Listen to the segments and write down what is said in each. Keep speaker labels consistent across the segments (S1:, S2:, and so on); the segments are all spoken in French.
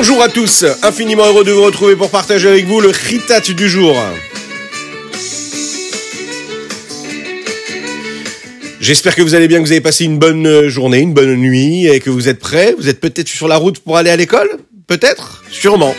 S1: Bonjour à tous, infiniment heureux de vous retrouver pour partager avec vous le Chitat du jour. J'espère que vous allez bien, que vous avez passé une bonne journée, une bonne nuit et que vous êtes prêts. Vous êtes peut-être sur la route pour aller à l'école? Peut-être? Sûrement.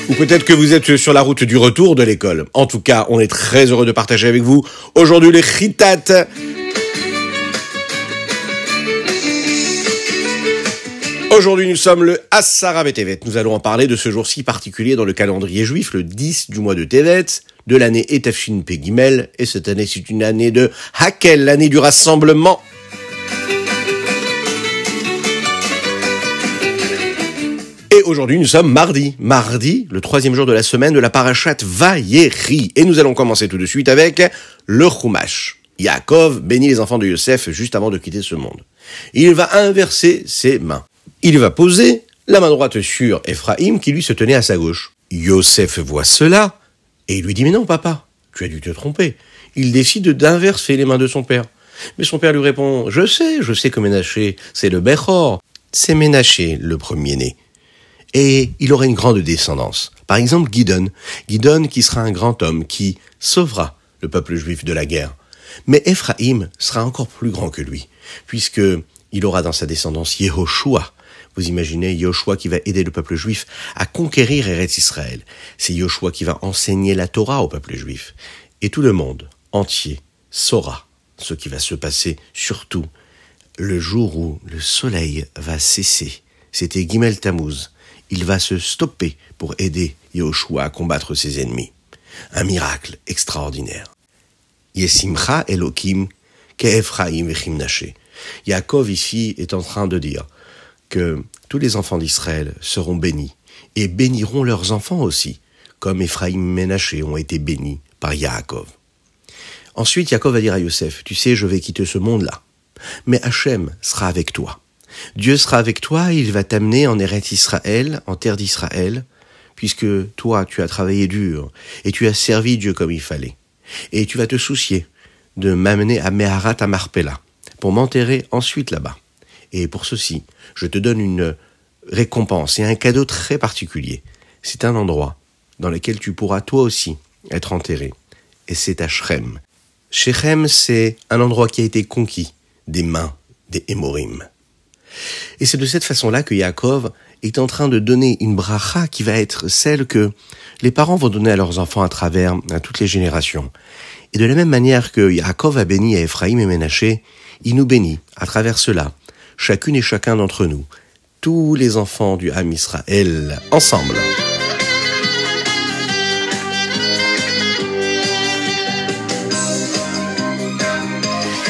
S1: Ou peut-être que vous êtes sur la route du retour de l'école. En tout cas, on est très heureux de partager avec vous aujourd'hui le Chitat. Aujourd'hui, nous sommes le Asara B'Tevet. Nous allons en parler de ce jour si particulier dans le calendrier juif, le 10 du mois de Tevet, de l'année Etafshin Pei Gimel. Et cette année, c'est une année de Hakel, l'année du rassemblement. Et aujourd'hui, nous sommes mardi, le 3e jour de la semaine de la parashat Vayeri. Et nous allons commencer tout de suite avec le Chumash. Yaakov bénit les enfants de Yosef juste avant de quitter ce monde. Il va inverser ses mains. Il va poser la main droite sur Ephraïm qui lui se tenait à sa gauche. Yosef voit cela et il lui dit « Mais non papa, tu as dû te tromper ». Il décide d'inverser les mains de son père. Mais son père lui répond « Je sais que Ménaché, c'est le Bechor. C'est Ménaché, le premier-né. Et il aura une grande descendance. Par exemple Gidon qui sera un grand homme qui sauvera le peuple juif de la guerre. Mais Ephraïm sera encore plus grand que lui, puisque il aura dans sa descendance Yehoshua. Vous imaginez Yehoshua qui va aider le peuple juif à conquérir Eretz Israël. C'est Yehoshua qui va enseigner la Torah au peuple juif. Et tout le monde entier saura ce qui va se passer, surtout le jour où le soleil va cesser. C'était Gimel Tammuz. Il va se stopper pour aider Yehoshua à combattre ses ennemis. Un miracle extraordinaire. Yesimcha Elokim ke'Ephraim vechimnaché. Yaakov ici est en train de dire que tous les enfants d'Israël seront bénis et béniront leurs enfants aussi, comme Ephraim et Ménaché ont été bénis par Yaakov. Ensuite, Yaakov va dire à Yosef, tu sais, je vais quitter ce monde-là, mais Hachem sera avec toi. Dieu sera avec toi, il va t'amener en Eretz Israël, en terre d'Israël, puisque toi, tu as travaillé dur et tu as servi Dieu comme il fallait. Et tu vas te soucier de m'amener à Meharat à Marpella, pour m'enterrer ensuite là-bas. Et pour ceci, je te donne une récompense et un cadeau très particulier. C'est un endroit dans lequel tu pourras toi aussi être enterré. Et c'est à Shrem. Shechem, c'est un endroit qui a été conquis des mains des Hémorim. Et c'est de cette façon-là que Yaakov est en train de donner une bracha qui va être celle que les parents vont donner à leurs enfants à travers à toutes les générations. Et de la même manière que Yaakov a béni à Ephraïm et Ménaché, il nous bénit à travers cela, chacune et chacun d'entre nous, tous les enfants du Ham Israël, ensemble.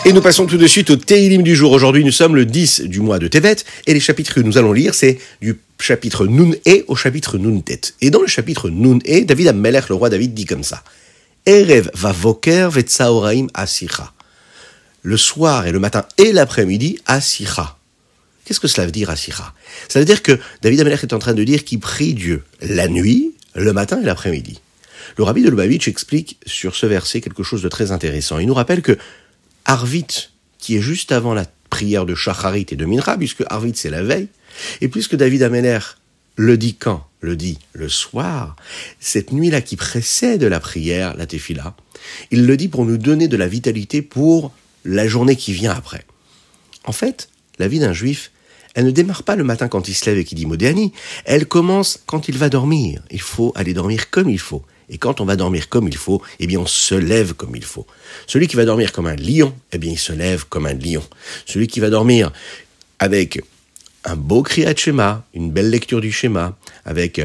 S1: Et nous passons tout de suite au Teilim du jour. Aujourd'hui, nous sommes le 10 du mois de Tevet, et les chapitres que nous allons lire, c'est du chapitre Nun-E au chapitre Nun-Tet. Et dans le chapitre Nun-E, David Amelech, le roi David, dit comme ça. Erev vavoker vetsaoraim asicha. Le soir et le matin et l'après-midi, asicha. Qu'est-ce que cela veut dire, asicha? Ça veut dire que David Amelech est en train de dire qu'il prie Dieu la nuit, le matin et l'après-midi. Le rabbi de Lubavitch explique sur ce verset quelque chose de très intéressant. Il nous rappelle que Arvit, qui est juste avant la prière de Shacharit et de Mincha, puisque Arvit c'est la veille, et puisque David Amelech le dit quand? Le dit le soir, cette nuit-là qui précède la prière, la tefila, il le dit pour nous donner de la vitalité pour la journée qui vient après. En fait, la vie d'un juif, elle ne démarre pas le matin quand il se lève et qu'il dit Modéani, elle commence quand il va dormir. Il faut aller dormir comme il faut. Et quand on va dormir comme il faut, eh bien on se lève comme il faut. Celui qui va dormir comme un lion, eh bien il se lève comme un lion. Celui qui va dormir avec un beau Kriyat Shema, une belle lecture du Shema, avec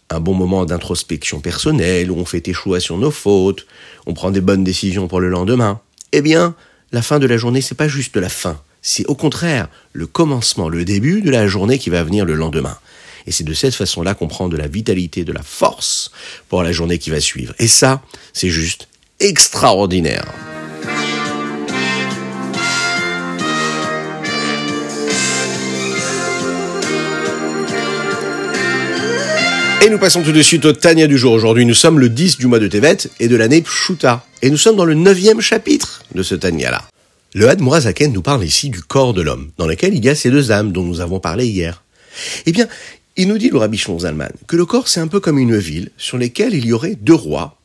S1: un bon moment d'introspection personnelle, où on fait échouer sur nos fautes, on prend des bonnes décisions pour le lendemain, eh bien la fin de la journée, c'est pas juste la fin, c'est au contraire le commencement, le début de la journée qui va venir le lendemain. Et c'est de cette façon-là qu'on prend de la vitalité, de la force pour la journée qui va suivre. Et ça, c'est juste extraordinaire. Et nous passons tout de suite au Tania du jour. Aujourd'hui, nous sommes le 10 du mois de Tevet et de l'année Pshuta. Et nous sommes dans le 9e chapitre de ce Tania-là. Le Admoura Zaken nous parle ici du corps de l'homme, dans lequel il y a ces deux âmes dont nous avons parlé hier. Eh bien, il nous dit, le Rabbi Shlomo Zalman, que le corps c'est un peu comme une ville sur laquelle il y aurait deux rois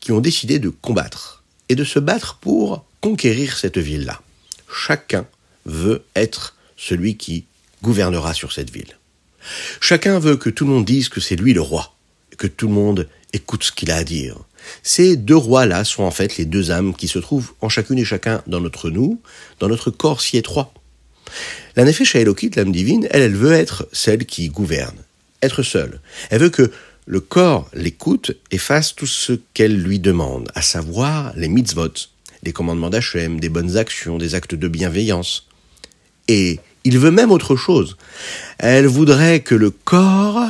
S1: qui ont décidé de combattre et de se battre pour conquérir cette ville-là. Chacun veut être celui qui gouvernera sur cette ville. Chacun veut que tout le monde dise que c'est lui le roi, que tout le monde écoute ce qu'il a à dire. Ces deux rois-là sont en fait les deux âmes qui se trouvent en chacune et chacun dans notre corps si étroit. La Nefesh Haelokit, l'âme divine, elle veut être celle qui gouverne, être seule. Elle veut que le corps l'écoute et fasse tout ce qu'elle lui demande, à savoir les mitzvot, les commandements d'Hachem, des bonnes actions, des actes de bienveillance. Et il veut même autre chose. Elle voudrait que le corps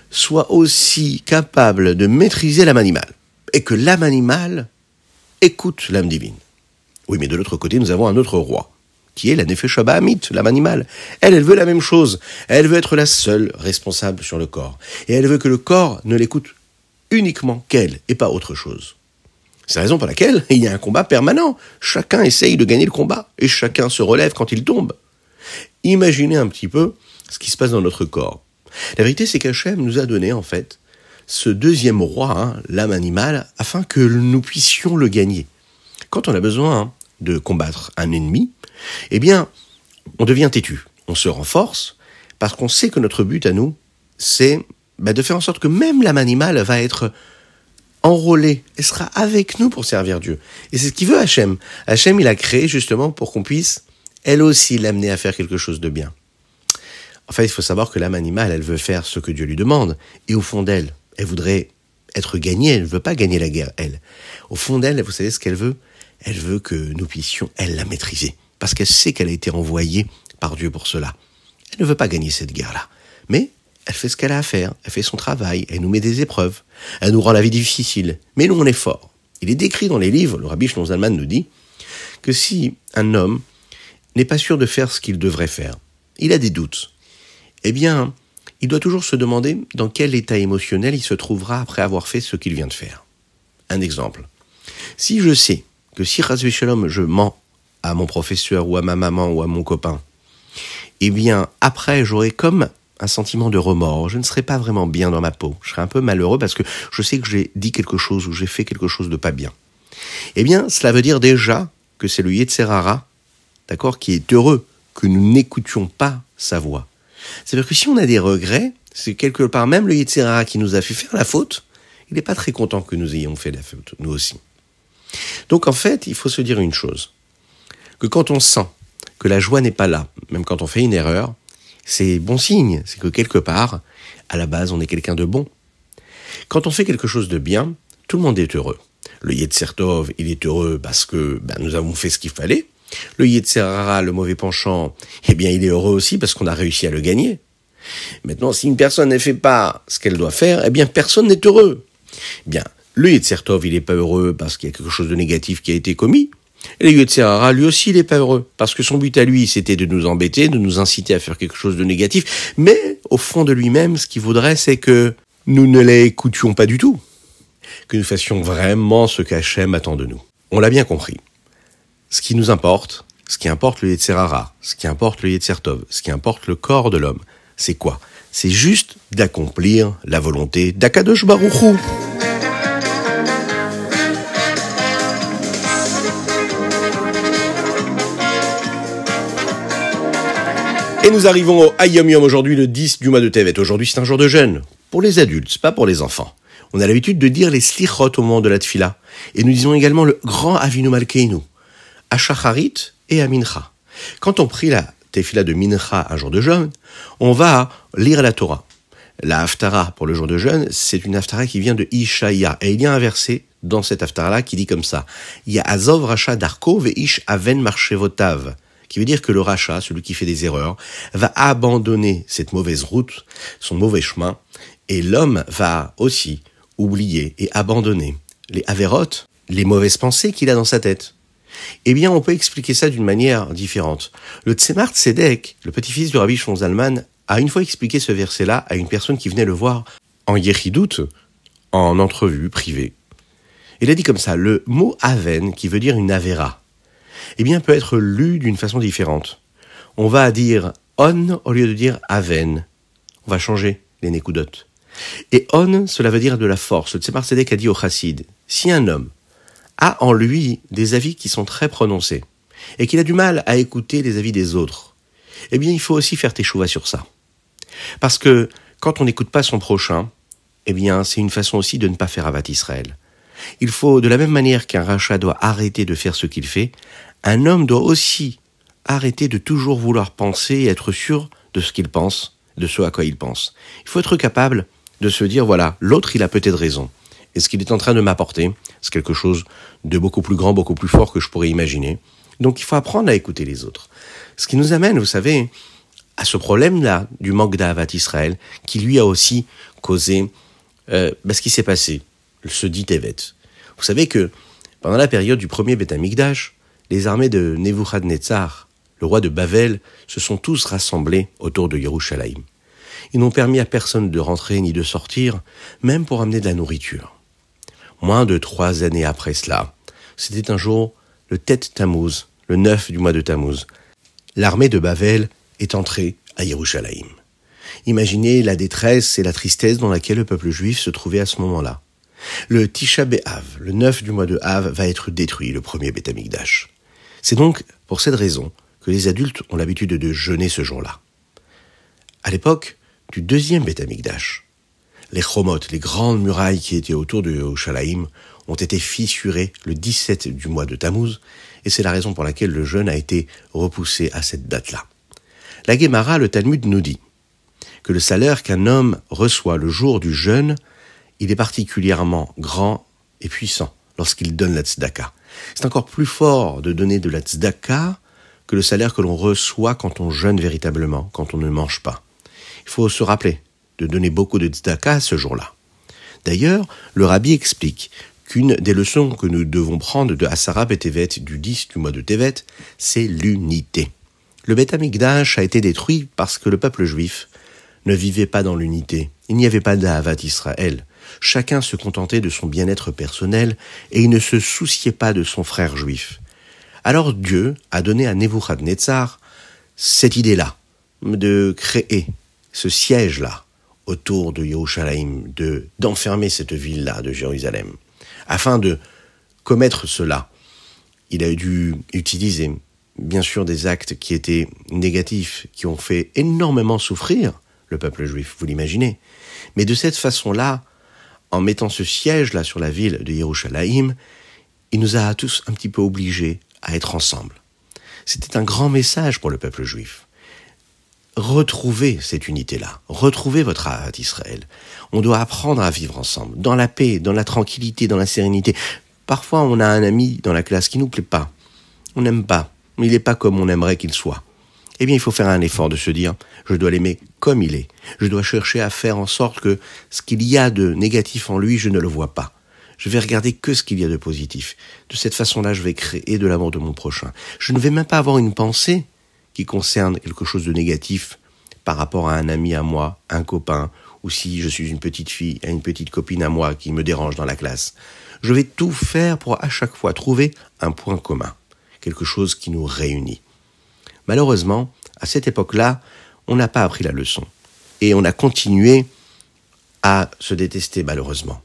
S1: soit aussi capable de maîtriser l'âme animale, et que l'âme animale écoute l'âme divine. Oui, mais de l'autre côté, nous avons un autre roi, qui est la Nefesh Bahamit, l'âme animale. Elle veut la même chose. Elle veut être la seule responsable sur le corps. Et elle veut que le corps ne l'écoute uniquement qu'elle, et pas autre chose. C'est la raison pour laquelle il y a un combat permanent. Chacun essaye de gagner le combat, et chacun se relève quand il tombe. Imaginez un petit peu ce qui se passe dans notre corps. La vérité, c'est qu'Hachem nous a donné, en fait, ce deuxième roi, l'âme animale, afin que nous puissions le gagner. Quand on a besoin de combattre un ennemi, eh bien, on devient têtu, on se renforce, parce qu'on sait que notre but à nous, c'est de faire en sorte que même l'âme animale va être enrôlée, elle sera avec nous pour servir Dieu. Et c'est ce qu'il veut Hachem. Hachem, il a créé justement pour qu'on puisse, elle aussi, l'amener à faire quelque chose de bien. En fait, il faut savoir que l'âme animale, elle veut faire ce que Dieu lui demande, et au fond d'elle, elle voudrait être gagnée, elle ne veut pas gagner la guerre, elle. Au fond d'elle, vous savez ce qu'elle veut ? Elle veut que nous puissions, elle, la maîtriser. Parce qu'elle sait qu'elle a été envoyée par Dieu pour cela. Elle ne veut pas gagner cette guerre-là. Mais elle fait ce qu'elle a à faire, elle fait son travail, elle nous met des épreuves, elle nous rend la vie difficile. Mais nous, on est fort. Il est décrit dans les livres, le Rabbi Shlomo Zalman nous dit, que si un homme n'est pas sûr de faire ce qu'il devrait faire, il a des doutes, eh bien, il doit toujours se demander dans quel état émotionnel il se trouvera après avoir fait ce qu'il vient de faire. Un exemple. Si je sais que si Chas v'Shalom je mens à mon professeur ou à ma maman ou à mon copain, eh bien, après, j'aurai comme un sentiment de remords. Je ne serai pas vraiment bien dans ma peau. Je serai un peu malheureux parce que je sais que j'ai dit quelque chose ou j'ai fait quelque chose de pas bien. Eh bien, cela veut dire déjà que c'est le Yetzer Hara, d'accord, qui est heureux que nous n'écoutions pas sa voix. C'est-à-dire que si on a des regrets, c'est quelque part même le Yetzer Hara qui nous a fait faire la faute, il n'est pas très content que nous ayons fait la faute, nous aussi. Donc en fait, il faut se dire une chose, que quand on sent que la joie n'est pas là, même quand on fait une erreur, c'est bon signe, c'est que quelque part, à la base, on est quelqu'un de bon. Quand on fait quelque chose de bien, tout le monde est heureux. Le Yetzer Tov, il est heureux parce que nous avons fait ce qu'il fallait. Le Yetzer Hara, le mauvais penchant, eh bien, il est heureux aussi parce qu'on a réussi à le gagner. Maintenant, si une personne ne fait pas ce qu'elle doit faire, eh bien, personne n'est heureux. Eh bien, le Yetzer Tov, il n'est pas heureux parce qu'il y a quelque chose de négatif qui a été commis. Et le Yetzer Hara, lui aussi, il n'est pas heureux parce que son but à lui, c'était de nous embêter, de nous inciter à faire quelque chose de négatif. Mais, au fond de lui-même, ce qu'il voudrait, c'est que nous ne l'écoutions pas du tout. Que nous fassions vraiment ce qu'Hachem attend de nous. On l'a bien compris. Ce qui nous importe, ce qui importe le Yetzer Hara, ce qui importe le Yetzer Tov, ce qui importe le corps de l'homme, c'est quoi ? C'est juste d'accomplir la volonté d'Akadosh Baruch Hu. Et nous arrivons au Hayom Yom aujourd'hui, le 10 du mois de Tevet. Aujourd'hui, c'est un jour de jeûne. Pour les adultes, pas pour les enfants. On a l'habitude de dire les slichot au moment de la tfila. Et nous disons également le grand Avinu Malkeinu, à Shacharit et à Mincha. Quand on prie la tefila de Mincha, un jour de jeûne, on va lire la Torah. La Haftara pour le jour de jeûne, c'est une Haftara qui vient de Ishaïa. Et il y a un verset dans cette Haftara-là qui dit comme ça. Il y a Azov Racha Darko Veish Aven Marchevotav, qui veut dire que le Racha, celui qui fait des erreurs, va abandonner cette mauvaise route, son mauvais chemin, et l'homme va aussi oublier et abandonner les Averot, les mauvaises pensées qu'il a dans sa tête. Eh bien, on peut expliquer ça d'une manière différente. Le Tzemar Tzedek, le petit-fils du Rabbi Shlomo Zalman, a une fois expliqué ce verset-là à une personne qui venait le voir en Yechidout, en entrevue privée. Il a dit comme ça, le mot Aven, qui veut dire une Avera. eh bien, peut être lu d'une façon différente. On va dire on au lieu de dire aven. On va changer les nekudotes. Et on, cela veut dire de la force. Le Tzemar Tzedek a dit au chassid, si un homme a en lui des avis qui sont très prononcés et qu'il a du mal à écouter les avis des autres, eh bien, il faut aussi faire teshuva sur ça. Parce que quand on n'écoute pas son prochain, eh bien, c'est une façon aussi de ne pas faire Avat Israël. Il faut, de la même manière qu'un rachat doit arrêter de faire ce qu'il fait, un homme doit aussi arrêter de toujours vouloir penser et être sûr de ce qu'il pense, de ce à quoi il pense. Il faut être capable de se dire, voilà, l'autre, il a peut-être raison. Et ce qu'il est en train de m'apporter, c'est quelque chose de beaucoup plus grand, beaucoup plus fort que je pourrais imaginer. Donc, il faut apprendre à écouter les autres. Ce qui nous amène, vous savez, à ce problème-là du manque d'Avat Israël, qui lui a aussi causé ce qui s'est passé, ce dit Tevet. Vous savez que pendant la période du premier Beth Amikdash, les armées de Nebuchadnezzar, le roi de Bavel, se sont tous rassemblés autour de Yerushalayim. Ils n'ont permis à personne de rentrer ni de sortir, même pour amener de la nourriture. Moins de 3 années après cela, c'était un jour, le Tet Tammuz, le 9 du mois de Tammuz. L'armée de Bavel est entrée à Yerushalayim. Imaginez la détresse et la tristesse dans laquelle le peuple juif se trouvait à ce moment-là. Le Tisha B'Av, le 9 du mois de Av, va être détruit, le premier Beth Amikdash. C'est donc pour cette raison que les adultes ont l'habitude de jeûner ce jour-là. À l'époque du deuxième Beth Amikdash, les chomot, les grandes murailles qui étaient autour de Yerushalayim, ont été fissurées le 17 du mois de Tammuz, et c'est la raison pour laquelle le jeûne a été repoussé à cette date-là. La Guémara, le Talmud, nous dit que le salaire qu'un homme reçoit le jour du jeûne, il est particulièrement grand et puissant lorsqu'il donne la tzedaka. C'est encore plus fort de donner de la tzedaka que le salaire que l'on reçoit quand on jeûne véritablement, quand on ne mange pas. Il faut se rappeler de donner beaucoup de tzedaka ce jour-là. D'ailleurs, le rabbi explique qu'une des leçons que nous devons prendre de Asara B'Tevet, du 10 du mois de Tevet, c'est l'unité. Le Beth Amikdash a été détruit parce que le peuple juif ne vivait pas dans l'unité. Il n'y avait pas d'Avat Israël. Chacun se contentait de son bien-être personnel et il ne se souciait pas de son frère juif. Alors Dieu a donné à Nebuchadnezzar cette idée-là, de créer ce siège-là autour de Yerushalayim, d'enfermer cette ville-là de Jérusalem. Afin de commettre cela, il a dû utiliser, bien sûr, des actes qui étaient négatifs, qui ont fait énormément souffrir le peuple juif, vous l'imaginez. Mais de cette façon-là, en mettant ce siège-là sur la ville de Yerushalayim, il nous a tous un petit peu obligés à être ensemble. C'était un grand message pour le peuple juif. Retrouvez cette unité-là, retrouvez votre Avat Israël. On doit apprendre à vivre ensemble, dans la paix, dans la tranquillité, dans la sérénité. Parfois, on a un ami dans la classe qui nous plaît pas. On n'aime pas, mais il n'est pas comme on aimerait qu'il soit. Eh bien, il faut faire un effort de se dire, je dois l'aimer comme il est. Je dois chercher à faire en sorte que ce qu'il y a de négatif en lui, je ne le vois pas. Je vais regarder que ce qu'il y a de positif. De cette façon-là, je vais créer de l'amour de mon prochain. Je ne vais même pas avoir une pensée qui concerne quelque chose de négatif par rapport à un ami à moi, un copain, ou si je suis une petite fille, à une petite copine à moi qui me dérange dans la classe. Je vais tout faire pour à chaque fois trouver un point commun, quelque chose qui nous réunit. Malheureusement, à cette époque-là, on n'a pas appris la leçon. Et on a continué à se détester, malheureusement.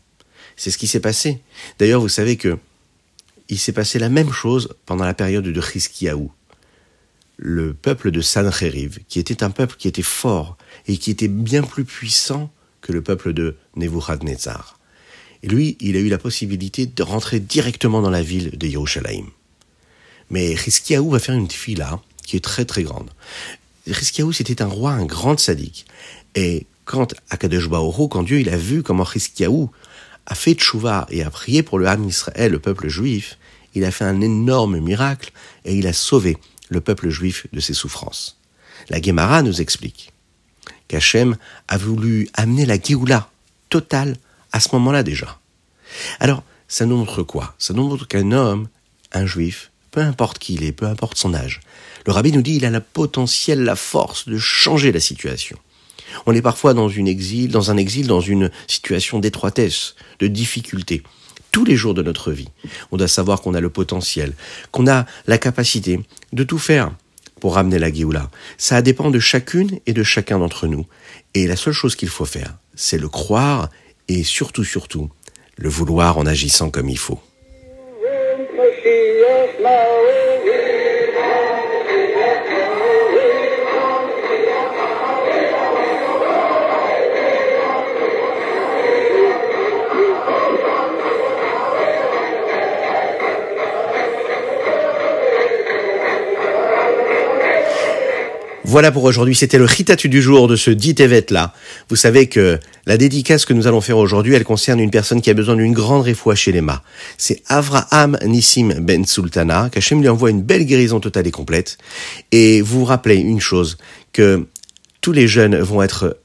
S1: C'est ce qui s'est passé. D'ailleurs, vous savez que il s'est passé la même chose pendant la période de Chizkiyahu. Le peuple de Sancheriv, qui était un peuple qui était fort et qui était bien plus puissant que le peuple de Nebuchadnezzar. Et lui, il a eu la possibilité de rentrer directement dans la ville de Yerushalayim. Mais Chizkiyahu va faire une tefila qui est très très grande. Chizkiyahu, c'était un roi, un grand tzaddik. Et quand Akadosh Baruch Hu, quand Dieu il a vu comment Chizkiyahu a fait tchouva et a prié pour le Ham Israël, le peuple juif, il a fait un énorme miracle et il a sauvé le peuple juif de ses souffrances. La Guémara nous explique qu'Hachem a voulu amener la Géoula totale à ce moment-là déjà. Alors, ça nous montre quoi? Ça nous montre qu'un homme, un juif, peu importe qui il est, peu importe son âge, le rabbi nous dit qu'il a le potentiel, la force de changer la situation. On est parfois dans un exil, dans une situation d'étroitesse, de difficulté. tous les jours de notre vie. On doit savoir qu'on a le potentiel, qu'on a la capacité de tout faire pour ramener la Géoula. Ça dépend de chacune et de chacun d'entre nous. Et la seule chose qu'il faut faire, c'est le croire et surtout, le vouloir en agissant comme il faut. Voilà pour aujourd'hui, c'était le Chitatu du jour de ce dit Tevet-là. Vous savez que la dédicace que nous allons faire aujourd'hui, elle concerne une personne qui a besoin d'une grande réfoua chez les mâts. C'est Avraham Nissim Ben Sultana, qu'Hachem lui envoie une belle guérison totale et complète. Et vous vous rappelez une chose, que tous les jeunes vont être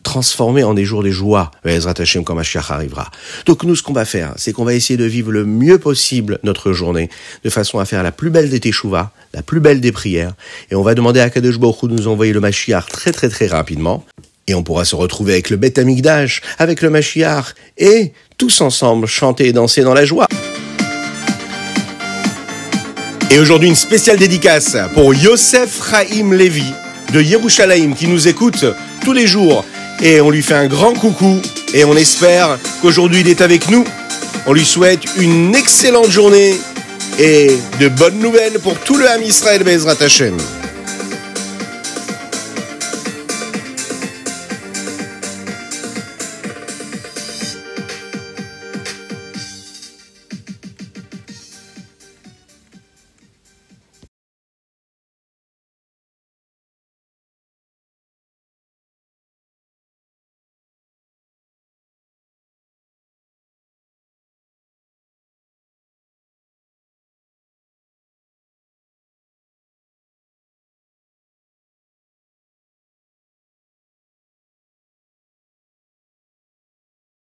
S1: transformés en des jours de joie, Ezrat Hashem, quand Mashiach arrivera. Donc nous, ce qu'on va faire, c'est qu'on va essayer de vivre le mieux possible notre journée, de façon à faire la plus belle des teshuva, la plus belle des prières, et on va demander à Kadosh Baruch Hu de nous envoyer le Mashiach très rapidement, et on pourra se retrouver avec le Beth Amikdash, avec le Mashiach, et tous ensemble chanter et danser dans la joie. Et aujourd'hui, une spéciale dédicace pour Yosef Chaim Levi de Yerushalayim, qui nous écoute tous les jours. Et on lui fait un grand coucou et on espère qu'aujourd'hui il est avec nous. On lui souhaite une excellente journée et de bonnes nouvelles pour tout le Ham Israël Be'ezrat Hashem.